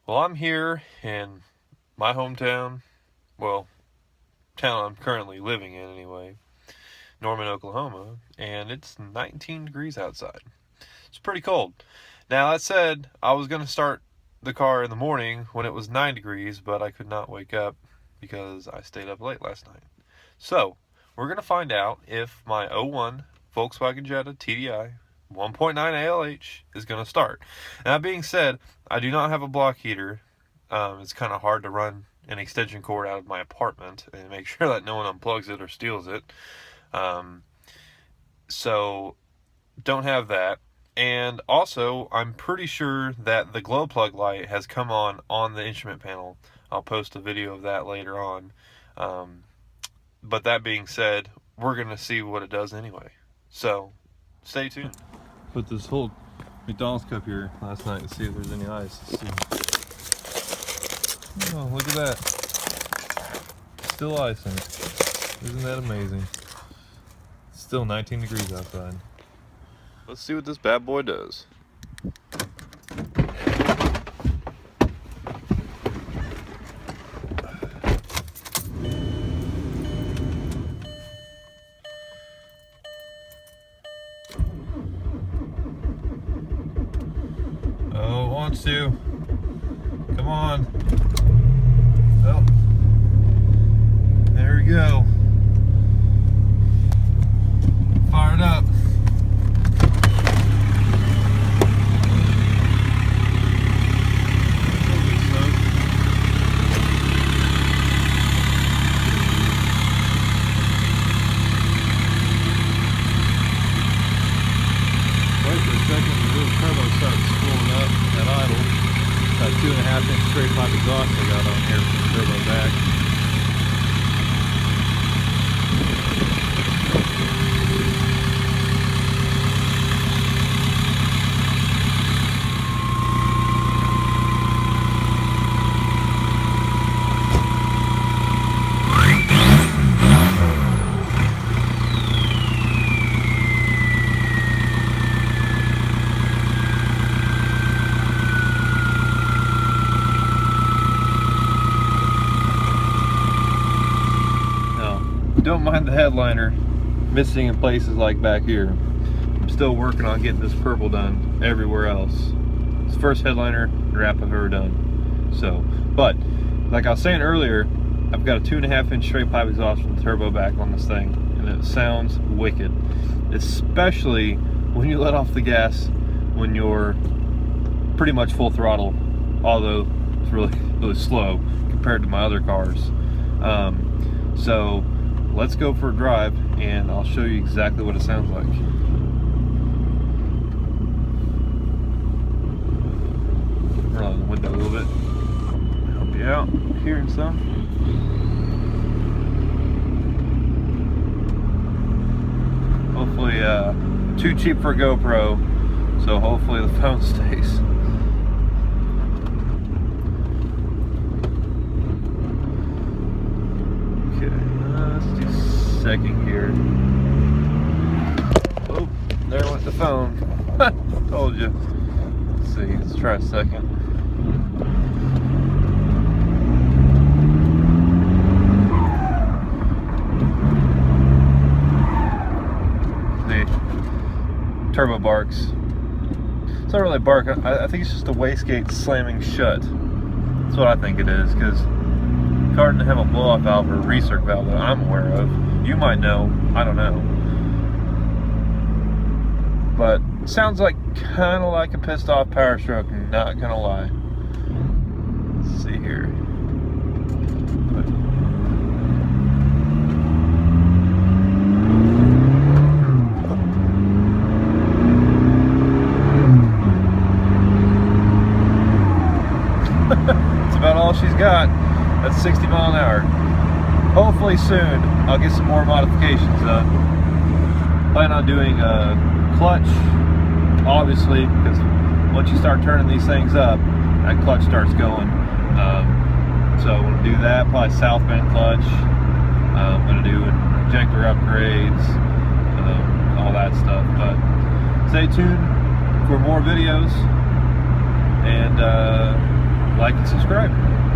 Well, I'm here in my hometown, well, town I'm currently living in anyway, Norman, Oklahoma, and it's 19 degrees outside. It's pretty cold. Now, that said, I was going to start the car in the morning when it was 9 degrees, but I could not wake up because I stayed up late last night. So, we're going to find out if my '01 Volkswagen Jetta TDI 1.9 ALH is going to start. And that being said, I do not have a block heater. It's kind of hard to run an extension cord out of my apartment and make sure that no one unplugs it or steals it. So, don't have that. And also, I'm pretty sure that the glow plug light has come on the instrument panel. I'll post a video of that later on. But that being said, we're going to see what it does anyway. So, stay tuned. Put this whole McDonald's cup here last night to see if there's any ice. Oh, look at that. Still ice in it. Isn't that amazing? Still 19 degrees outside. Let's see what this bad boy does. Oh, it wants to. Come on. Oh. There we go. Fired up. At idle. Got 2.5-inch straight pipe exhaust I got on here from the turbo back. Don't mind the headliner missing in places like back here. I'm still working on getting this purple done everywhere else. It's the first headliner wrap I've ever done. So, but like I was saying earlier, I've got a 2.5-inch straight pipe exhaust from the turbo back on this thing, and it sounds wicked, especially when you let off the gas when you're pretty much full throttle, although it's really slow compared to my other cars. So let's go for a drive and I'll show you exactly what it sounds like. Roll on the window a little bit. Help you out. Hearing some. Hopefully, too cheap for a GoPro, so hopefully the phone stays. Second gear. Oh, there went the phone. Told you. Let's see, let's try a second. The turbo barks. It's not really a bark. I think it's just a wastegate slamming shut. That's what I think it is, because the car didn't have a blow-off valve or a recirc valve that I'm aware of. You might know, I don't know. But it sounds like kind of like a pissed off power stroke, not gonna lie. Let's see here. That's about all she's got. That's 60 mile an hour. Hopefully soon I'll get some more modifications done. Plan on doing a clutch, obviously, because once you start turning these things up, that clutch starts going. So I'm going to do that, probably south bend clutch. I'm going to do injector upgrades, all that stuff. But stay tuned for more videos, and like and subscribe.